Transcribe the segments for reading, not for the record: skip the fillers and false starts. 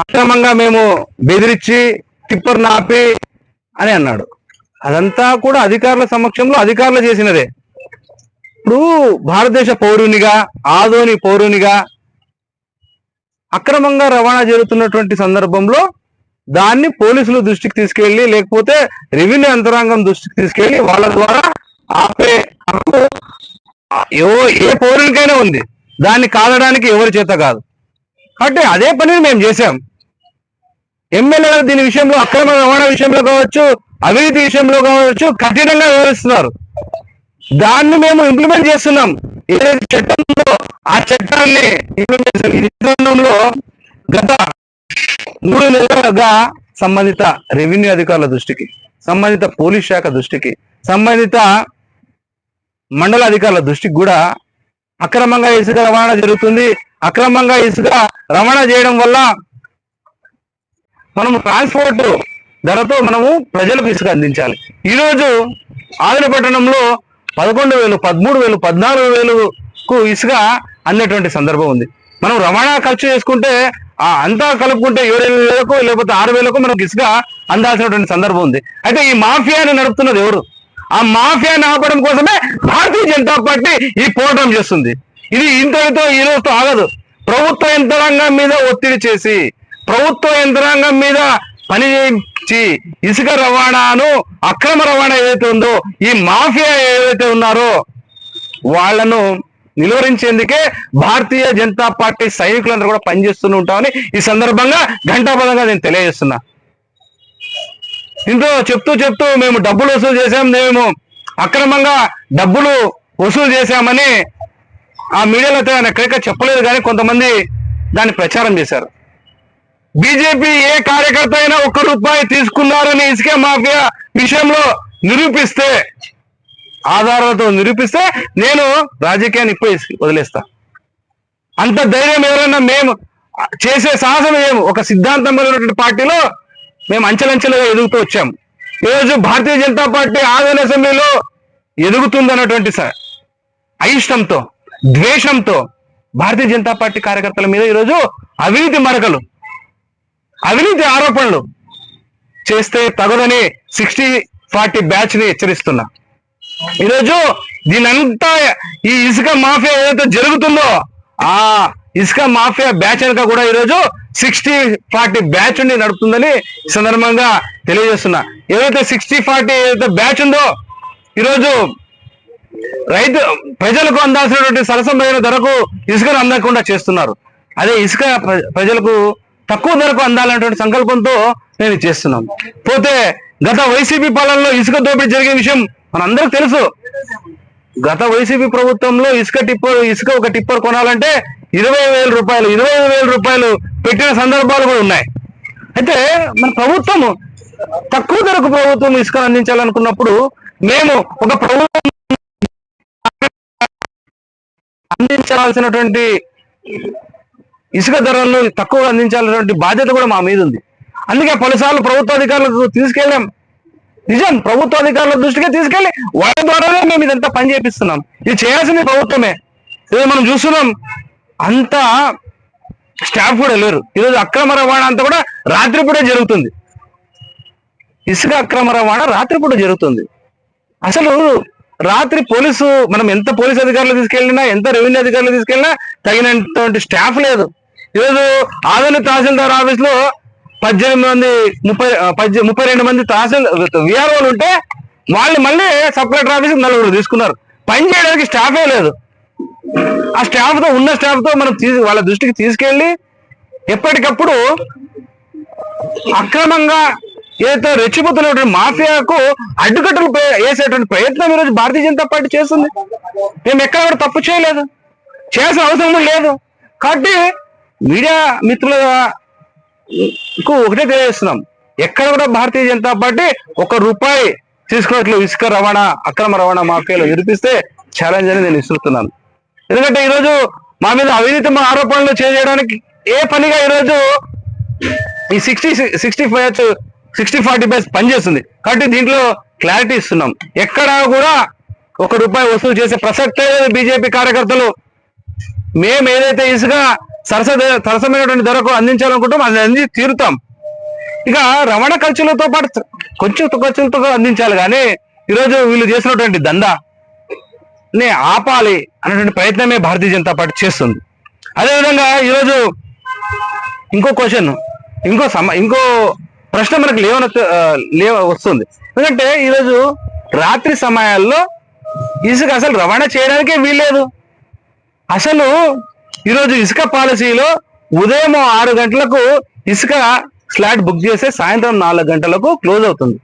అక్రమంగా మేము బెదిరించి టిప్పర్ నాపి అని అన్నాడు. అదంతా కూడా అధికారుల సమక్షంలో అధికారులు చేసినదే. ఇప్పుడు భారతదేశ పౌరునిగా, ఆదోని పౌరునిగా అక్రమంగా రవాణా జరుగుతున్నటువంటి సందర్భంలో దాన్ని పోలీసులు దృష్టికి తీసుకెళ్లి, లేకపోతే రెవెన్యూ యంత్రాంగం దృష్టికి తీసుకెళ్లి వాళ్ళ ద్వారా ఆపే హక్కు ఏ పౌరునికైనా ఉంది. దాన్ని కాదడానికి ఎవరి చేత కాదు. కాబట్టి అదే పనిని మేము చేశాం. ఎమ్మెల్యేలు దీని విషయంలో, అక్రమ రవాణా విషయంలో కావచ్చు, అవినీతి విషయంలో కావచ్చు, కఠినంగా వ్యవహరిస్తున్నారు. దాన్ని మేము ఇంప్లిమెంట్ చేస్తున్నాం. ఏదైతే చట్టం ఉందో ఆ చట్టాన్ని ఇంప్లిమెంట్ గత 3 నెలలుగా సంబంధిత రెవెన్యూ అధికారుల దృష్టికి, సంబంధిత పోలీస్ శాఖ దృష్టికి, సంబంధిత మండల అధికారుల దృష్టికి కూడా అక్రమంగా ఇసుక రవాణా జరుగుతుంది. అక్రమంగా ఇసుక రవాణా చేయడం వల్ల మనము ట్రాన్స్పోర్ట్ ధరతో మనము ప్రజలకు ఇసుక అందించాలి. ఈరోజు ఆదిన పట్టణంలో 11,000, 13,000, 14,000కు ఇసుక అందేటువంటి సందర్భం ఉంది. మనం రవాణా ఖర్చు చేసుకుంటే అంతా కలుపుకుంటే 7,000కు లేకపోతే 6,000కు మనకు ఇసుక అందాల్సినటువంటి సందర్భం ఉంది. అయితే ఈ మాఫియాని నడుపుతున్నది ఎవరు? ఆ మాఫియాని ఆపడం కోసమే భారతీయ జనతా పార్టీ ఈ పోరాటం చేస్తుంది. ఇది ఇంతటితో ఈ రోజుతో ఆగదు. ప్రభుత్వ యంత్రాంగం మీద ఒత్తిడి చేసి, ప్రభుత్వ యంత్రాంగం మీద పని చేయించి ఇసుక రవాణాను, అక్రమ రవాణా ఏదైతే ఉందో, ఈ మాఫియా ఏదైతే ఉన్నారో వాళ్లను నిలువరించేందుకే భారతీయ జనతా పార్టీ సైనికులందరూ కూడా పనిచేస్తూనే ఉంటామని ఈ సందర్భంగా ఘంటాపథంగా నేను తెలియజేస్తున్నా. ఇంట్లో చెప్తూ మేము డబ్బులు వసూలు చేశాం, మేము అక్రమంగా డబ్బులు వసూలు చేశామని ఆ మీడియాలో అయితే ఆయన ఎక్కడిక చెప్పలేదు, కానీ కొంతమంది దాన్ని ప్రచారం చేశారు. బీజేపీ ఏ కార్యకర్త అయినా ₹1 తీసుకున్నారని ఇసుక మాఫియా విషయంలో నిరూపిస్తే, ఆధారాలతో నిరూపిస్తే నేను రాజకీయాన్ని ఇప్పుడే వదిలేస్తా. అంత ధైర్యం ఎవరైనా, మేము చేసే సాహసం ఏము. ఒక సిద్ధాంతమైనటువంటి పార్టీలో మేము అంచెలంచెలుగా ఎదుగుతూ వచ్చాము. ఈరోజు భారతీయ జనతా పార్టీ ఆదిన అసెంబ్లీలో ఎదుగుతుందన్నటువంటి అయిష్టంతో, ద్వేషంతో భారతీయ జనతా పార్టీ కార్యకర్తల మీద ఈరోజు అవినీతి మరకలు, అవినీతి ఆరోపణలు చేస్తే తగదని 60-40 బ్యాచ్ ని హెచ్చరిస్తున్నా. ఈరోజు దీనంతా ఈ ఇసుక మాఫియా ఏదైతే జరుగుతుందో ఆ ఇసుక మాఫియా బ్యాచ్ వెనుక కూడా ఈరోజు 60-40 బ్యాచ్ ఉండి నడుపుతుందని ఈ సందర్భంగా తెలియజేస్తున్నా. ఏదైతే 60-40 ఏదైతే బ్యాచ్ ఉందో ఈరోజు ప్రజలకు అందాల్సినటువంటి సరసమైన ధరకు ఇసుకను అందకుండా చేస్తున్నారు. అదే ఇసుక ప్రజలకు తక్కువ ధరకు అందాలనేటువంటి సంకల్పంతో నేను చేస్తున్నాం. పోతే గత వైసీపీ పాలనలో ఇసుక దోపిడీ జరిగే విషయం మనందరికి తెలుసు. గత వైసీపీ ప్రభుత్వంలో ఇసుక ఒక టిప్పర్ కొనాలంటే 20,000 రూపాయలు పెట్టిన సందర్భాలు కూడా ఉన్నాయి. అయితే మన ప్రభుత్వం తక్కువ ధరకు ప్రభుత్వం ఇసుకను అందించాలనుకున్నప్పుడు మేము ఒక ప్రభుత్వం అందించాల్సినటువంటి ఇసుక ధరలను తక్కువ అందించాల్సినటువంటి బాధ్యత కూడా మా మీద ఉంది. అందుకే పలుసార్లు ప్రభుత్వ అధికారులకు తీసుకెళ్ళాం. నిజం, ప్రభుత్వ అధికారుల దృష్టికి తీసుకెళ్లి వాళ్ళ ద్వారానే మేము ఇదంతా పని చేపిస్తున్నాం. ఇది చేయాల్సింది ప్రభుత్వమే. ఈరోజు మనం చూస్తున్నాం, అంతా స్టాఫ్ కూడా లేరు. ఈరోజు అక్రమ రవాణా అంతా కూడా రాత్రిపూటే జరుగుతుంది. ఇసుక అక్రమ రవాణా రాత్రిపూట జరుగుతుంది. అసలు రాత్రి మనం ఎంత పోలీసు అధికారులు తీసుకెళ్ళినా, ఎంత రెవెన్యూ అధికారులు తీసుకెళ్ళినా తగినటువంటి స్టాఫ్ లేదు. ఈరోజు ఆదోని తహసీల్దార్ ఆఫీస్ లో 32 మంది విఆర్ఓలు ఉంటే వాళ్ళు మళ్ళీ సబ్ కలెక్టర్ ఆఫీస్ 4 తీసుకున్నారు. పని చేయడానికి స్టాఫే లేదు. ఆ స్టాఫ్ తో ఉన్న స్టాఫ్ తో మనం వాళ్ళ దృష్టికి తీసుకెళ్లి ఎప్పటికప్పుడు అక్రమంగా ఏదైతే రెచ్చిపోతున్నటువంటి మాఫియాకు అడ్డుకట్టలు వేసేటువంటి ప్రయత్నం ఈరోజు భారతీయ జనతా పార్టీ చేస్తుంది. మేము ఎక్కడ కూడా తప్పు చేయలేదు, చేయాల్సిన అవసరం లేదు. కాబట్టి మీడియా మిత్రులకు ఒకటే తెలియజేస్తున్నాం, ఎక్కడ కూడా భారతీయ జనతా పార్టీ ₹1 తీసుకున్నట్లు ఇసుక రవాణా, అక్రమ రవాణా మాఫియాలో నిరూపిస్తే ఛాలెంజ్ అని నేను ఇస్తున్నాను. ఎందుకంటే ఈరోజు మా మీద అవినీతి ఆరోపణలు చేయడానికి ఏ పనిగా ఈరోజు ఈ 60-40 బ్యాచ్ పనిచేస్తుంది. కాబట్టి దీంట్లో క్లారిటీ ఇస్తున్నాం. ఎక్కడా కూడా ₹1 వసూలు చేసే ప్రసక్తే లేదు. బీజేపీ కార్యకర్తలు మేము ఏదైతే ఇసుక సరసమైనటువంటి ధరకు అందించాలనుకుంటాం, అది అందించి తీరుతాం. ఇక రవాణా ఖర్చులతో పాటు కొంచెం ఖర్చులతో అందించాలి. కానీ ఈరోజు వీళ్ళు చేసినటువంటి దందాని ఆపాలి అనేటువంటి ప్రయత్నమే భారతీయ జనతా పార్టీ చేస్తుంది. అదేవిధంగా ఈరోజు ఇంకో క్వశ్చన్, ఇంకో ప్రశ్న మనకు వస్తుంది. ఎందుకంటే ఈరోజు రాత్రి సమయాల్లో ఇసుక అసలు రవాణా చేయడానికే వీల్లేదు. అసలు ఈరోజు ఇసుక పాలసీలో ఉదయం 6 గంటలకు ఇసుక స్లాట్ బుక్ చేస్తే సాయంత్రం 4 గంటలకు క్లోజ్ అవుతుంది.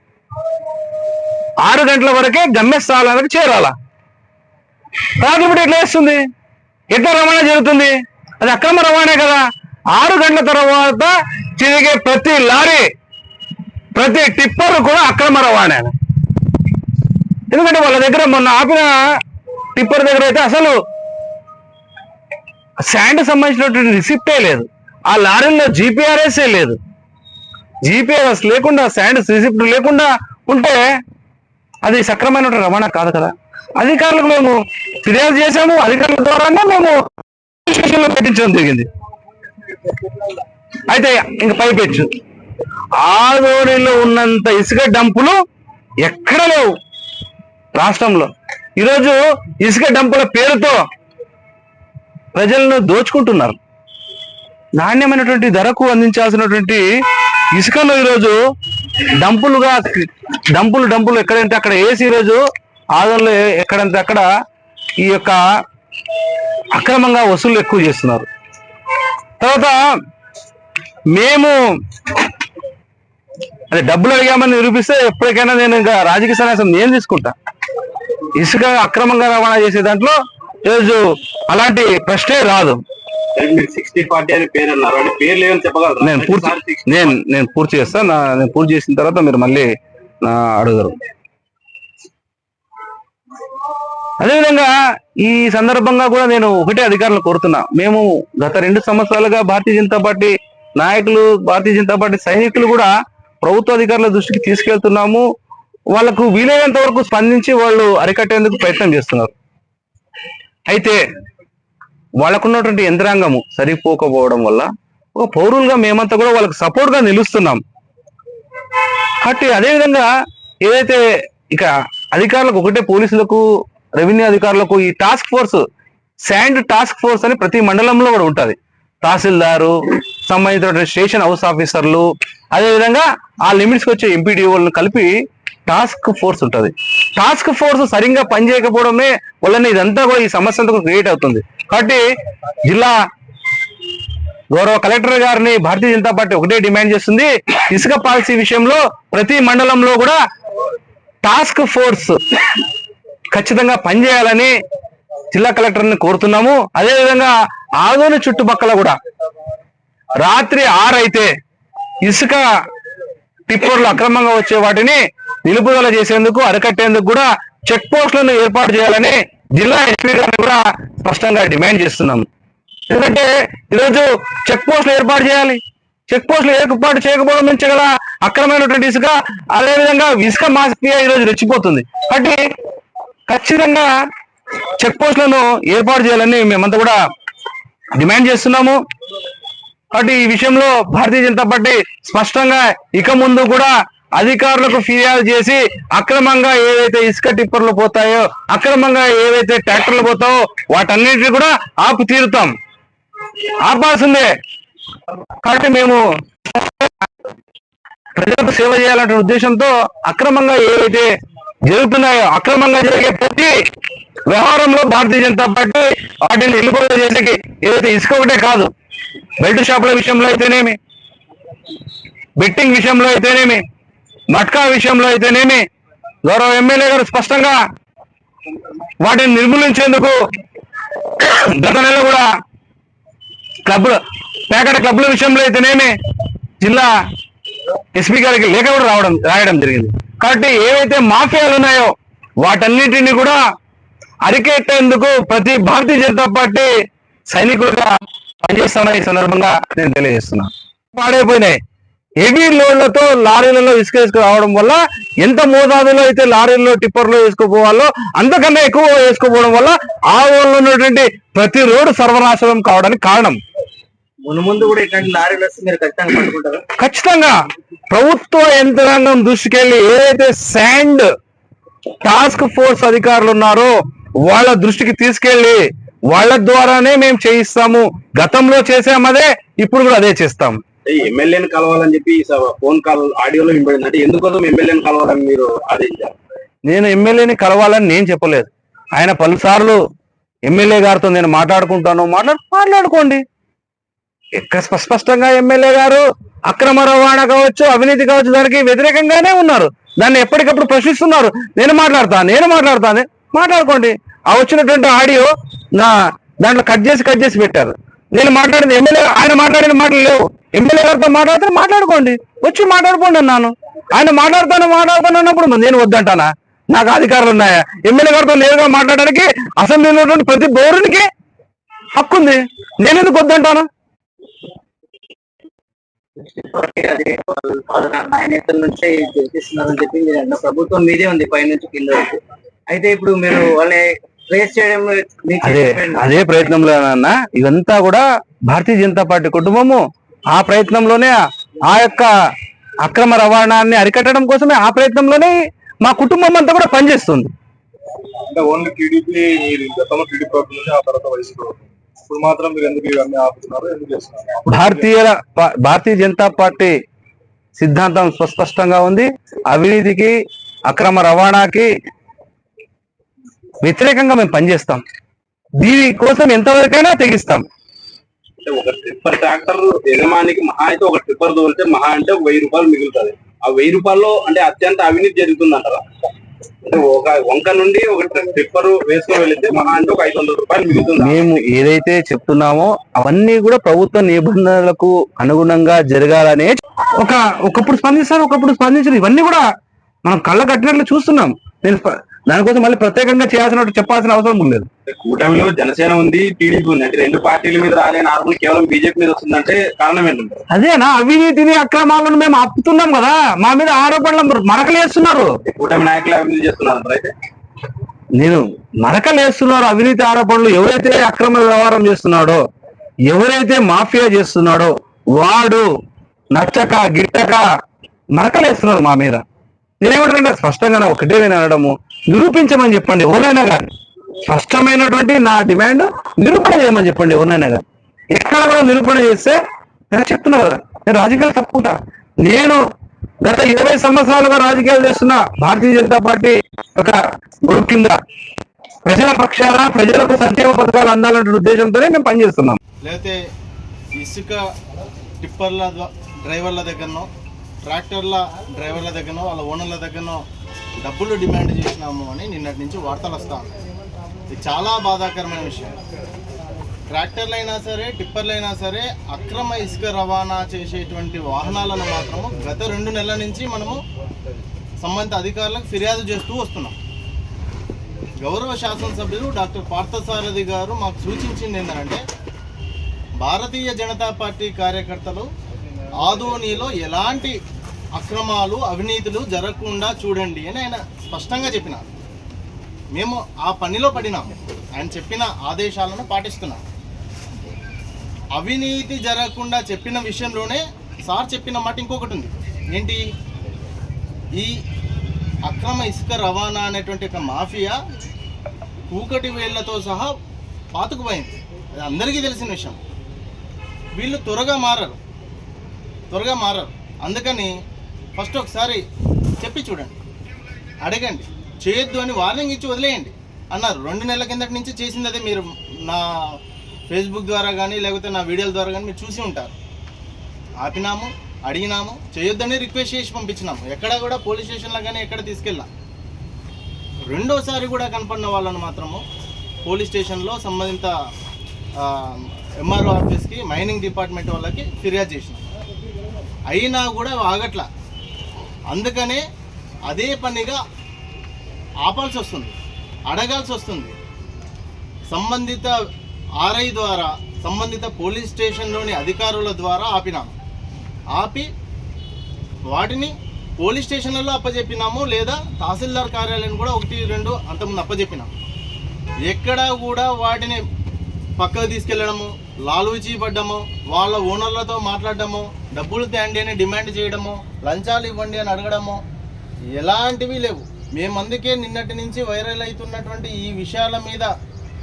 6 గంటల వరకే గమ్యస్థానాలకు చేరాలా. రాత్రిపూట ఎట్లా వేస్తుంది, ఎట్లా రవాణా జరుగుతుంది? అది అక్రమ రవాణా కదా. 6 గంటల తర్వాత తిరిగే ప్రతి లారీ, ప్రతి టిప్పర్ కూడా అక్రమ రవాణా. ఎందుకంటే వాళ్ళ దగ్గర మొన్న ఆపిన టిప్పర్ దగ్గర అయితే అసలు శాండ్ సంబంధించినటువంటి రిసిప్టే లేదు, ఆ లారీల్లో జీపీఆర్ఎస్ఏ లేదు. జీపీఆర్ఎస్ లేకుండా, శాండ్ రిసిప్ట్ లేకుండా ఉంటే అది సక్రమైన రవాణా కాదు కదా. అధికారులకు మేము ఫిర్యాదు చేశాము, అధికారుల ద్వారానే మేము స్టేషన్లో పెట్టించడం జరిగింది. అయితే ఇంక పైపెచ్చు ఆదోనిలో ఉన్నంత ఇసుక డంపులు ఎక్కడ లేవు రాష్ట్రంలో. ఈరోజు ఇసుక డంపుల పేరుతో ప్రజలను దోచుకుంటున్నారు. నాణ్యమైనటువంటి ధరకు అందించాల్సినటువంటి ఇసుకను ఈరోజు డంపులు ఎక్కడంటే అక్కడ వేసి ఈరోజు ఆదోనిలో ఎక్కడంటే అక్కడ ఈ యొక్క అక్రమంగా వసూలు ఎక్కువ చేస్తున్నారు. తర్వాత మేము అదే డబ్బులు అడిగామని నిరూపిస్తే ఎప్పటికైనా నేను ఇంకా రాజకీయ సన్యాసం నేను తీసుకుంటా. ఇసుక అక్రమంగా రవాణా చేసే దాంట్లో ఈరోజు అలాంటి ప్రశ్నే రాదు. నేను పూర్తి చేస్తాను. నేను పూర్తి చేసిన తర్వాత మీరు మళ్ళీ అడుగుతారు. అదేవిధంగా ఈ సందర్భంగా కూడా నేను ఒకటే అధికారులు కోరుతున్నా. మేము గత 2 సంవత్సరాలుగా భారతీయ జనతా పార్టీ నాయకులు, భారతీయ జనతా పార్టీ సైనికులు కూడా ప్రభుత్వ అధికారుల దృష్టికి తీసుకెళ్తున్నాము. వాళ్లకు వీలైనంత వరకు స్పందించి వాళ్ళు అరికట్టేందుకు ప్రయత్నం చేస్తున్నారు. అయితే వాళ్ళకున్నటువంటి యంత్రాంగము సరిపోకపోవడం వల్ల ఒక పౌరులుగా మేమంతా కూడా వాళ్ళకి సపోర్ట్ గా నిలుస్తున్నాం. కాబట్టి అదేవిధంగా ఏదైతే ఇక అధికారులకు ఒకటే, పోలీసులకు, రెవెన్యూ అధికారులకు ఈ task force, sand task force అని ప్రతి మండలంలో కూడా ఉంటుంది. తహసీల్దారు, సంబంధించిన స్టేషన్ హౌస్ ఆఫీసర్లు, అదేవిధంగా ఆ లిమిట్స్కి వచ్చే ఎంపీడీఓలను కలిపి టాస్క్ ఫోర్స్ ఉంటుంది. టాస్క్ ఫోర్స్ సరిగ్గా పనిచేయకపోవడమే వల్లనే ఇదంతా కూడా ఈ సమస్య అంతా క్రియేట్ అవుతుంది. కాబట్టి జిల్లా గౌరవ కలెక్టర్ గారిని భారతీయ జనతా పార్టీ ఒకటే డిమాండ్ చేస్తుంది, ఇసుక పాలసీ విషయంలో ప్రతి మండలంలో కూడా టాస్క్ ఫోర్స్ ఖచ్చితంగా పనిచేయాలని జిల్లా కలెక్టర్ని కోరుతున్నాము. అదేవిధంగా ఆదోని చుట్టుపక్కల కూడా రాత్రి 6 అయితే ఇసుక టిప్పర్లు అక్రమంగా వచ్చే వాటిని నిలుపుదల చేసేందుకు, అరికట్టేందుకు కూడా చెక్ పోస్టులను ఏర్పాటు చేయాలని జిల్లా ఎస్పీ గారిని కూడా స్పష్టంగా డిమాండ్ చేస్తున్నాము. ఎందుకంటే ఈరోజు చెక్ పోస్టులు ఏర్పాటు చేయాలి. చెక్ పోస్టులు ఏర్పాటు చేయకపోవడం నుంచి గల అక్రమైనటువంటి ఇసుక, అదేవిధంగా ఇసుక మాఫియా ఈరోజు రెచ్చిపోతుంది. కాబట్టి ఖచ్చితంగా చెక్ పోస్టులను ఏర్పాటు చేయాలని మేమంతా కూడా డిమాండ్ చేస్తున్నాము. కాబట్టి ఈ విషయంలో భారతీయ జనతా పార్టీ స్పష్టంగా ఇక ముందు కూడా అధికారులకు ఫిర్యాదు చేసి అక్రమంగా ఏవైతే ఇసుక టిప్పర్లు పోతాయో, అక్రమంగా ఏవైతే ట్రాక్టర్లు పోతాయో వాటన్నిటిని కూడా ఆపు తీరుతాం, ఆపాల్సిందే. కాబట్టి మేము ప్రజలకు సేవ చేయాలనే ఉద్దేశంతో అక్రమంగా ఏవైతే జరుగుతున్నాయో, అక్రమంగా జరిగే ప్రతి వ్యవహారంలో భారతీయ జనతా పార్టీ వాటిని నిలుపుదల చేసేకి ఏదైతే ఇసుక ఒకటే కాదు, బెల్ట్ షాపుల విషయంలో అయితేనేమి, బెట్టింగ్ విషయంలో అయితేనేమి, మట్కా విషయంలో అయితేనేమి గౌరవ ఎమ్మెల్యే గారు స్పష్టంగా వాటిని నిర్మూలించేందుకు గత నెల కూడా పేకట క్లబ్ల విషయంలో అయితేనేమి జిల్లా ఎస్పీ గారికి లేఖ కూడా రాయడం జరిగింది. కాబట్టి ఏవైతే మాఫియాలు ఉన్నాయో వాటన్నిటిని కూడా అరికెట్టేందుకు ప్రతి భారతీయ జనతా పార్టీ సైనికులుగా పనిచేస్తామని ఈ సందర్భంగా నేను తెలియజేస్తున్నాను. పాడైపోయినాయి హెవీ లోడ్లతో లారీలలో ఇసుక రావడం వల్ల ఎంత మోతాదులో అయితే లారీల్లో టిప్పర్లో వేసుకోపోవాలో అంతకన్నా ఎక్కువ వేసుకోపోవడం వల్ల ఆ ఊళ్ళో ఉన్నటువంటి ప్రతి రోడ్డు సర్వనాశనం కావడానికి కారణం. ముందు కూడా ఇట్లాంటి లారీలు వస్తే మీరు ఖచ్చితంగా పట్టుకుంటారా? ఖచ్చితంగా ప్రభుత్వ యంత్రాంగం దృష్టికెళ్ళి ఏదైతే శాండ్ టాస్క్ ఫోర్స్ అధికారులు ఉన్నారో వాళ్ళ దృష్టికి తీసుకెళ్లి వాళ్ళ ద్వారానే మేము చేయిస్తాము. గతంలో చేసామదే, ఇప్పుడు కూడా అదే చేస్తాం. ఎమ్మెల్యేని కలవాలని చెప్పి ఫోన్ కాల్ ఆడియోలో వినబడింది. అంటే ఎందుకోసం ఎమ్మెల్యేని కలవాలని మీరు ఆదేశించారు? నేను ఎమ్మెల్యేని కలవాలని నేను చెప్పలేదు. ఆయన పలుసార్లు ఎమ్మెల్యే గారితో నేను మాట్లాడుకుంటాను, మాట్లాడుకోండి. స్పష్టంగా ఎమ్మెల్యే గారు అక్రమ రవాణా కావచ్చు, అవినీతి కావచ్చు, దానికి వ్యతిరేకంగానే ఉన్నారు. దాన్ని ఎప్పటికప్పుడు ప్రశ్నిస్తున్నారు. నేను మాట్లాడతాను, మాట్లాడుకోండి. ఆ వచ్చినటువంటి ఆడియో దాంట్లో కట్ చేసి పెట్టారు. నేను మాట్లాడింది ఎమ్మెల్యే, ఆయన మాట్లాడిన మాటలు లేవు. ఎమ్మెల్యే గారితో మాట్లాడుకోండి, వచ్చి మాట్లాడుకోండి అన్నాను. ఆయన మాట్లాడతాను అన్నప్పుడు నేను వద్దంటానా? నాకు అధికారులు ఉన్నాయా? ఎమ్మెల్యే గారితో నేరుగా మాట్లాడడానికి అసెంబ్లీలో ఉన్నటువంటి ప్రతి పౌరునికి హక్కు ఉంది. నేను ఎందుకు వద్దంటాను? నుంచే చేపిస్తున్నారని చెప్పి మీరు అన్న ప్రభుత్వం మీదే ఉంది పైనుంచి కింద వరకు. అయితే ఇప్పుడు మీరు వాళ్ళని ట్రేస్ చేయడం అదే ప్రయత్నంలో అన్న, ఇదంతా కూడా భారతీయ జనతా పార్టీ కుటుంబము ఆ ప్రయత్నంలోనే ఆ యొక్క అక్రమ రవాణాన్ని అరికట్టడం కోసమే ఆ ప్రయత్నంలోనే మా కుటుంబం అంతా కూడా పనిచేస్తుంది. అంటే ఓన్లీ టీడీపీ, గతంలో టీడీపీ ప్రభుత్వం, ఆ తర్వాత వైసీపీ ఇప్పుడు మాత్రం మీరు ఎందుకు ఇవన్నీ ఆపుతున్నారు, ఎందుకు చేస్తున్నారు? భారతీయ జనతా పార్టీ సిద్ధాంతం స్పష్టంగా ఉంది. అవినీతికి, అక్రమ రవాణాకి వ్యతిరేకంగా మేము పనిచేస్తాం. దీని కోసం ఎంతవరకైనా తెగిస్తాం. అంటే ఒక ట్రిప్పర్ ట్రాక్టర్ యజమానికి మహా అయితే ఒక ట్రిప్పర్ దోలితే మహా అంటే 1000 రూపాయలు మిగులుతుంది. ఆ 1000 రూపాయల్లో అంటే అత్యంత అవినీతి జరుగుతుంది అంటారా? అంటే ఒక వంక నుండి ఒక ట్రిప్పర్ వేసుకొని వెళితే మహా అంటే ఒక 500 రూపాయలు మిగులుతుంది. మేము ఏదైతే చెప్తున్నామో అవన్నీ కూడా ప్రభుత్వ నిబంధనలకు అనుగుణంగా జరగాలనే ఒకప్పుడు స్పందిస్తారు, ఒకప్పుడు స్పందించారు. ఇవన్నీ కూడా మనం కళ్ళ కట్టినట్లు చూస్తున్నాం. నేను దానికోసం మళ్ళీ ప్రత్యేకంగా చెప్పాల్సిన అవసరం లేదు. కూటమిలో జనసేన ఉంది, టీడీపీ ఉంది. అంటే రెండు పార్టీల మీద రాలేని ఆరోపణ కేవలం బీజేపీ మీద వస్తుందంటే కారణం ఏంటంటే అదేనా? అవినీతిని, అక్రమాలను మేము ఆపుతున్నాం కదా, మా మీద ఆరోపణలు మరకలేస్తున్నారు. కూటమి నాయకులు అవినీతి చేస్తున్నారు. అయితే నేను మరకలేస్తున్నారు అవినీతి ఆరోపణలు. ఎవరైతే అక్రమ వ్యవహారం చేస్తున్నాడో, ఎవరైతే మాఫియా చేస్తున్నాడో వాడు నచ్చక గిట్టక మరకలేస్తున్నారు మా మీద. నేనేమంటే స్పష్టంగా ఒకటే నేను అనడము, నిరూపించమని చెప్పండి ఎవరైనా కానీ. స్పష్టమైనటువంటి నా డిమాండ్ నిరూపణ చేయమని చెప్పండి ఎవరైనా కానీ. ఎక్కడ కూడా నిరూపణ చేస్తే నేను చెప్తున్నా కదా, నేను రాజకీయాలు తప్పుకుంటా. నేను గత 20 సంవత్సరాలుగా రాజకీయాలు చేస్తున్నా. భారతీయ జనతా పార్టీ ఒక గొడుగు కింద ప్రజల పక్షాన ప్రజలకు సంక్షేమ పథకాలు అందాలనే ఉద్దేశంతోనే మేము పనిచేస్తున్నాం. లేకపోతే ఇసుక టిప్పర్ల డ్రైవర్ల దగ్గరనో, ట్రాక్టర్ల డ్రైవర్ల దగ్గరనో, వాళ్ళ ఓనర్ల దగ్గరనో డబ్బులు డిమాండ్ చేసినాము అని నిన్నటి నుంచి వార్తలు వస్తా ఉన్నాయి. ఇది చాలా బాధాకరమైన విషయం. ట్రాక్టర్లు అయినా సరే, టిప్పర్లు అయినా సరే, అక్రమ ఇసుక రవాణా చేసేటువంటి వాహనాలను మాత్రము గత 2 నెలల నుంచి మనము సంబంధిత అధికారులకు ఫిర్యాదు చేస్తూ వస్తున్నాం. గౌరవ శాసనసభ్యులు డాక్టర్ పార్థసారథి గారు మాకు సూచించింది ఏంటంటే, భారతీయ జనతా పార్టీ కార్యకర్తలు ఆదోనిలో ఎలాంటి అక్రమాలు, అవినీతులు జరగకుండా చూడండి అని ఆయన స్పష్టంగా చెప్పినారు. మేము ఆ పనిలో పడినాము. ఆయన చెప్పిన ఆదేశాలను పాటిస్తున్నాం. అవినీతి జరగకుండా చెప్పిన విషయంలోనే సార్ చెప్పిన మాట ఇంకొకటి ఉంది. ఏంటి? ఈ అక్రమ ఇసుక రవాణా అనేటువంటి ఒక మాఫియా కూకటి వేళ్లతో సహా పాతుకుపోయింది. అది అందరికీ తెలిసిన విషయం. వీళ్ళు త్వరగా మారరు. అందుకని ఫస్ట్ ఒకసారి చెప్పి చూడండి, అడగండి, చేయొద్దు అని వార్నింగ్ ఇచ్చి వదిలేయండి అన్నారు. 2 నెలల కిందటి నుంచి చేసింది అదే. మీరు నా ఫేస్బుక్ ద్వారా కానీ లేకపోతే నా వీడియోల ద్వారా కానీ మీరు చూసి ఉంటారు. ఆపినాము, అడిగినాము, చేయొద్దని రిక్వెస్ట్ చేసి పంపించినాము. ఎక్కడ కూడా పోలీస్ స్టేషన్లో కానీ ఎక్కడ తీసుకెళ్ళాం. రెండోసారి కూడా కనపడిన వాళ్ళను మాత్రము పోలీస్ స్టేషన్లో సంబంధిత ఎంఆర్ఓ ఆఫీస్కి, మైనింగ్ డిపార్ట్మెంట్ వాళ్ళకి ఫిర్యాదు చేసినాం. అయినా కూడా ఆగట్లా. అందుకనే అదే పనిగా ఆపాల్సి వస్తుంది, అడగాల్సి వస్తుంది. సంబంధిత ఆర్ఐ ద్వారా, సంబంధిత పోలీస్ స్టేషన్లోని అధికారుల ద్వారా ఆపి వాటిని పోలీస్ స్టేషన్లలో అప్పచెప్పినాము, లేదా తహసీల్దార్ కార్యాలయం కూడా 1, 2 అంతకుముందు అప్పచెప్పినాము. ఎక్కడా కూడా వాటిని పక్కకు తీసుకెళ్లడము, లాలూచీ పడ్డము, వాళ్ళ ఓనర్లతో మాట్లాడడము, డబ్బులు తేండి అని డిమాండ్ చేయడము, లంచాలు ఇవ్వండి అని అడగడము ఎలాంటివి లేవు. మేము అందుకే నిన్నటి నుంచి వైరల్ అవుతున్నటువంటి ఈ విషయాల మీద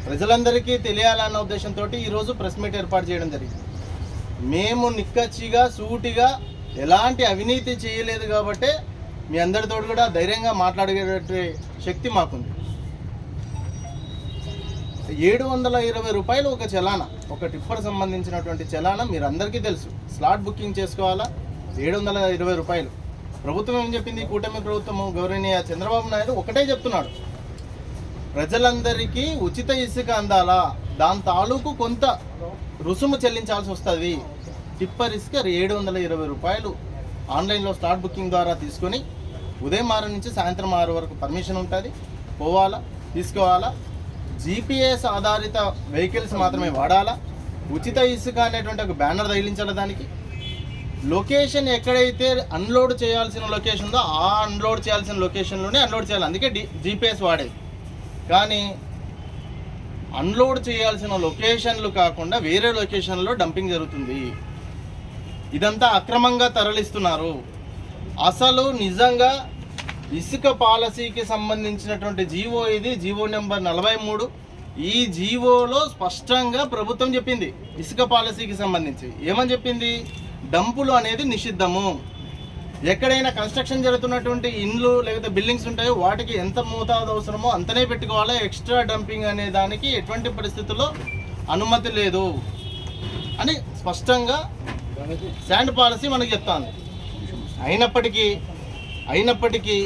ప్రజలందరికీ తెలియాలన్న ఉద్దేశంతో ఈరోజు ప్రెస్ మీట్ ఏర్పాటు చేయడం జరిగింది. మేము నిక్కచ్చిగా సూటిగా ఎలాంటి అవినీతి చేయలేదు కాబట్టి మీ అందరితో కూడా ధైర్యంగా మాట్లాడే శక్తి మాకుంది. 720 రూపాయలు ఒక చలానా, ఒక టిప్పర్ సంబంధించినటువంటి చలానా మీరు అందరికీ తెలుసు. స్లాట్ బుకింగ్ చేసుకోవాలా, 720 రూపాయలు. ప్రభుత్వం ఏం చెప్పింది? కూటమి ప్రభుత్వము గౌరవనీయ చంద్రబాబు నాయుడు ఒకటే చెప్తున్నాడు, ప్రజలందరికీ ఉచిత ఇసుక అందాలా, దాని తాలూకు కొంత రుసుము చెల్లించాల్సి వస్తుంది. టిప్పర్ ఇసుక 720 రూపాయలు ఆన్లైన్లో స్లాట్ బుకింగ్ ద్వారా తీసుకొని ఉదయం 6 నుంచి సాయంత్రం 6 వరకు పర్మిషన్ ఉంటుంది, పోవాలా, తీసుకోవాలా. GPS ఆధారిత వెహికల్స్ మాత్రమే వాడాలా. ఉచిత ఇసుక అనేటువంటి ఒక బ్యానర్ తగిలించాలి. దానికి లొకేషన్ ఎక్కడైతే అన్లోడ్ చేయాల్సిన లొకేషన్ ఉందో ఆ అన్లోడ్ చేయాల్సిన లొకేషన్లోనే అన్లోడ్ చేయాలి. అందుకే GPS వాడేది. కానీ అన్లోడ్ చేయాల్సిన లొకేషన్లు కాకుండా వేరే లొకేషన్లో డంపింగ్ జరుగుతుంది. ఇదంతా అక్రమంగా తరలిస్తున్నారు. అసలు నిజంగా ఇసుక పాలసీకి సంబంధించినటువంటి జీవో ఇది, జీవో నెంబర్ 43. ఈ జీవోలో స్పష్టంగా ప్రభుత్వం చెప్పింది ఇసుక పాలసీకి సంబంధించి. ఏమని చెప్పింది? డంపులు అనేది నిషిద్ధము. ఎక్కడైనా కన్స్ట్రక్షన్ జరుగుతున్నటువంటి ఇండ్లు లేకపోతే బిల్డింగ్స్ ఉంటాయో వాటికి ఎంత మోతాదు అవసరమో అంతనే పెట్టుకోవాలి. ఎక్స్ట్రా డంపింగ్ అనే దానికి ఎటువంటి పరిస్థితుల్లో అనుమతి లేదు అని స్పష్టంగా శాండ్ పాలసీ మనకు చెప్తాను. అయినప్పటికీ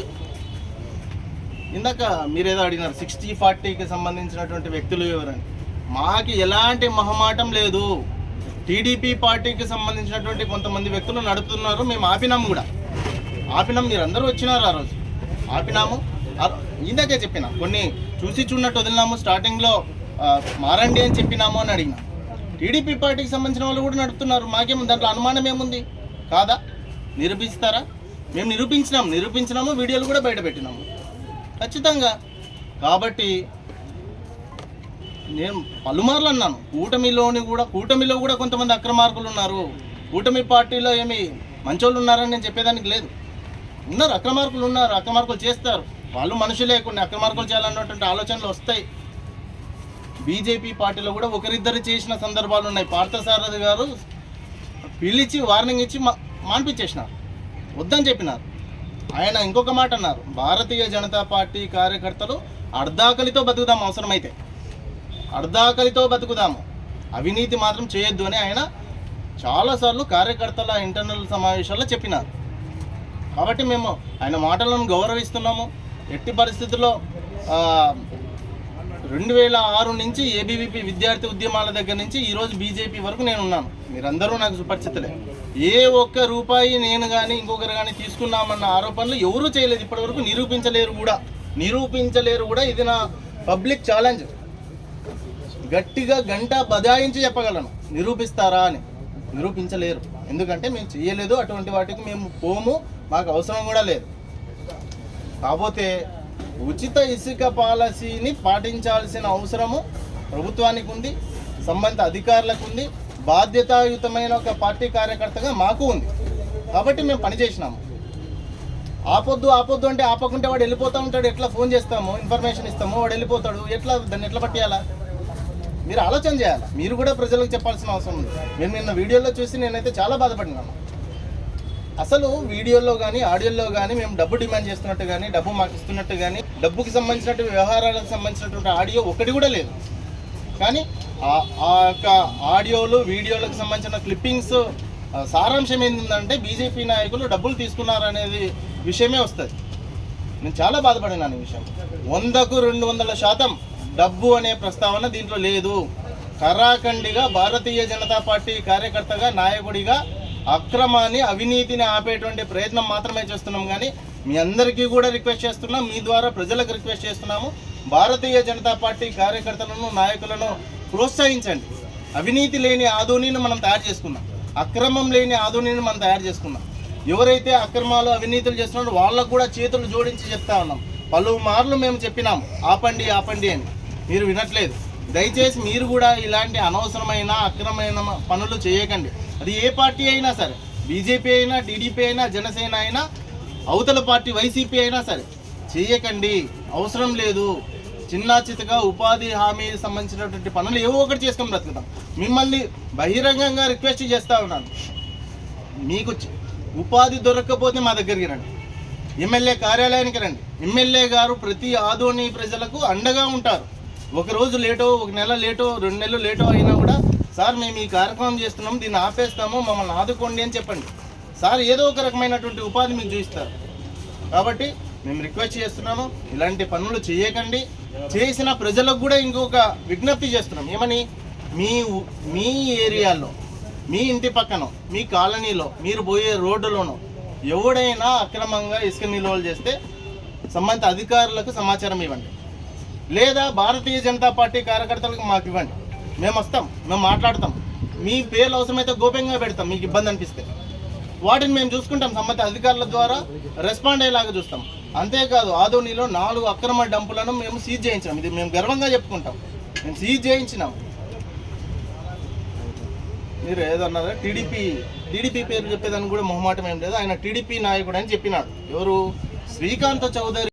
ఇందాక మీరేదో అడిగినారు 60-40కి సంబంధించినటువంటి వ్యక్తులు ఎవరని. మాకు ఎలాంటి మొహమాటం లేదు. టీడీపీ పార్టీకి సంబంధించినటువంటి కొంతమంది వ్యక్తులు నడుపుతున్నారు. మేము ఆపినాము కూడా, మీరు అందరూ వచ్చినారు ఆ రోజు. ఆపినాము. ఇందాకే చెప్పినా, కొన్ని చూసి చూడనట్టు వదిలినాము. స్టార్టింగ్లో మారండి అని చెప్పినాము అని అడిగినా. టీడీపీ పార్టీకి సంబంధించిన వాళ్ళు కూడా నడుపుతున్నారు. మాకేమో దాంట్లో అనుమానం ఏముంది? కాదా? నిరూపిస్తారా? మేము నిరూపించినాము, వీడియోలు కూడా బయట పెట్టినాము ఖచ్చితంగా. కాబట్టి నేను పలుమార్లు అన్నాను, కూటమిలో కూడా కొంతమంది అక్రమార్కులు ఉన్నారు. కూటమి పార్టీలో ఏమి మంచోళ్ళు ఉన్నారని నేను చెప్పేదానికి లేదు. ఉన్నారు, అక్రమార్కులు ఉన్నారు, అక్రమార్కులు చేస్తారు. వాళ్ళు మనుషులే, కొన్ని అక్రమార్కులు చేయాలన్నటువంటి ఆలోచనలు వస్తాయి. బీజేపీ పార్టీలో కూడా ఒకరిద్దరు చేసిన సందర్భాలు ఉన్నాయి. పార్థసారథి గారు పిలిచి వార్నింగ్ ఇచ్చి మాన్పించేసినారు, వద్దని చెప్పినారు. ఆయన ఇంకొక మాట అన్నారు, భారతీయ జనతా పార్టీ కార్యకర్తలు అర్ధాకలితో బతుకుదాం, అవసరమైతే అర్ధాకలితో బతుకుదాము, అవినీతి మాత్రం చేయొద్దు అని ఆయన చాలాసార్లు కార్యకర్తల ఇంటర్నల్ సమావేశాల్లో చెప్పినారు. కాబట్టి మేము ఆయన మాటలను గౌరవిస్తున్నాము. ఎట్టి పరిస్థితుల్లో 2006 నుంచి ఏబీవీపీ విద్యార్థి ఉద్యమాల దగ్గర నుంచి ఈరోజు బీజేపీ వరకు నేను ఉన్నాను. మీరందరూ నాకు సుపరిచితులే. ఏ ఒక్క రూపాయి నేను కానీ ఇంకొకరు కానీ తీసుకున్నామన్న ఆరోపణలు ఎవరూ చేయలేదు ఇప్పటివరకు. నిరూపించలేరు కూడా. ఇది నా పబ్లిక్ ఛాలెంజ్. గట్టిగా గంట బదాయించి చెప్పగలను, నిరూపిస్తారా అని. నిరూపించలేరు, ఎందుకంటే మేము చేయలేదు, అటువంటి వాటికి మేము పోము, మాకు అవసరం కూడా లేదు. కాకపోతే ఉచిత ఇసుక పాలసీని పాటించాల్సిన అవసరము ప్రభుత్వానికి ఉంది, సంబంధిత అధికారులకు ఉంది, బాధ్యతాయుతమైన ఒక పార్టీ కార్యకర్తగా మాకు ఉంది. కాబట్టి మేము పనిచేసినాము. ఆపొద్దు అంటే ఆపకుంటే వాడు వెళ్ళిపోతూ ఉంటాడు. ఎట్లా ఫోన్ చేస్తాము, ఇన్ఫర్మేషన్ ఇస్తాము, వాడు వెళ్ళిపోతాడు. దాన్ని ఎట్లా పట్టేయాలా? మీరు ఆలోచన చేయాలి. మీరు కూడా ప్రజలకు చెప్పాల్సిన అవసరం ఉంది. నేను నిన్న వీడియోలో చూసి నేనైతే చాలా బాధపడినాను. అసలు వీడియోలో కానీ ఆడియోలో కానీ మేము డబ్బు డిమాండ్ చేస్తున్నట్టు కానీ, డబ్బు మాకు ఇస్తున్నట్టు కానీ, డబ్బుకి సంబంధించినట్టు వ్యవహారాలకు సంబంధించినటువంటి ఆడియో ఒకటి కూడా లేదు. కానీ ఆ యొక్క ఆడియోలు వీడియోలకు సంబంధించిన క్లిప్పింగ్స్ సారాంశం ఏంటంటే బీజేపీ నాయకులు డబ్బులు తీసుకున్నారనేది విషయమే వస్తుంది. నేను చాలా బాధపడినాను ఈ విషయం. 100కు 200% డబ్బు అనే ప్రస్తావన దీంట్లో లేదు. కరాఖండిగా భారతీయ జనతా పార్టీ కార్యకర్తగా, నాయకుడిగా అక్రమాన్ని, అవినీతిని ఆపేటువంటి ప్రయత్నం మాత్రమే చేస్తున్నాం. కానీ మీ అందరికీ కూడా రిక్వెస్ట్ చేస్తున్నాం, మీ ద్వారా ప్రజలకు రిక్వెస్ట్ చేస్తున్నాము, భారతీయ జనతా పార్టీ కార్యకర్తలను, నాయకులను ప్రోత్సహించండి. అవినీతి లేని ఆధునిని మనం తయారు చేసుకున్నాం, అక్రమం లేని ఆధునిని మనం తయారు చేసుకున్నాం. ఎవరైతే అక్రమాలు, అవినీతులు చేస్తున్నారో వాళ్ళకు కూడా చేతులు జోడించి చెప్తా ఉన్నాం. పలుమార్లు మేము చెప్పినాము ఆపండి అని, మీరు వినట్లేదు. దయచేసి మీరు కూడా ఇలాంటి అనవసరమైన అక్రమమైన పనులు చేయకండి. అది ఏ పార్టీ అయినా సరే, బీజేపీ అయినా, టీడీపీ అయినా, జనసేన అయినా, అవతల పార్టీ వైసీపీ అయినా సరే చేయకండి. అవసరం లేదు. చిన్న చితగా ఉపాధి హామీ సంబంధించినటువంటి పనులు ఏవో ఒకటి చేసుకొని బ్రతుకుతాం. మిమ్మల్ని బహిరంగంగా రిక్వెస్ట్ చేస్తూ ఉన్నాను, మీకు ఉపాధి దొరకకపోతే మా దగ్గరికి రండి, ఎమ్మెల్యే కార్యాలయానికి రండి. ఎమ్మెల్యే గారు ప్రతి ఆదోని ప్రజలకు అండగా ఉంటారు. ఒక రోజు లేటో, ఒక నెల లేటో, 2 నెలలు లేటో అయినా కూడా, సార్ మేము ఈ కార్యక్రమం చేస్తున్నాం, దీన్ని ఆపేస్తాము, మమ్మల్ని ఆదుకోండి అని చెప్పండి. సార్ ఏదో ఒక రకమైనటువంటి ఉపాధి మీకు చూపిస్తారు. కాబట్టి మేము రిక్వెస్ట్ చేస్తున్నాము, ఇలాంటి పనులు చేయకండి. చేసిన ప్రజలకు కూడా ఇంకొక విజ్ఞప్తి చేస్తున్నాం. ఏమని, మీ ఏరియాలో, మీ ఇంటి పక్కన, మీ కాలనీలో, మీరు పోయే రోడ్డులోనో ఎవడైనా అక్రమంగా ఇసుక నిల్వలు చేస్తే సంబంధిత అధికారులకు సమాచారం ఇవ్వండి, లేదా భారతీయ జనతా పార్టీ కార్యకర్తలకు మాకు ఇవ్వండి. మేము వస్తాం, మేము మాట్లాడతాం, మీ పేర్లు అవసరమైతే గోప్యంగా పెడతాం. మీకు ఇబ్బంది అనిపిస్తే వాటిని మేము చూసుకుంటాం, సంబంధిత అధికారుల ద్వారా రెస్పాండ్ అయ్యేలాగా చూస్తాం. అంతేకాదు, ఆదోనిలో 4 అక్రమ డంపులను మేము సీజ్ చేయించాం. ఇది మేము గర్వంగా చెప్పుకుంటాం, మేము సీజ్ చేయించినాం. మీరు ఏదన్నారా, టీడీపీ పేరు చెప్పేదానికి కూడా మొహమాటం ఏం లేదు. ఆయన టీడీపీ నాయకుడు అని చెప్పినాడు. ఎవరు? శ్రీకాంత్ చౌదరి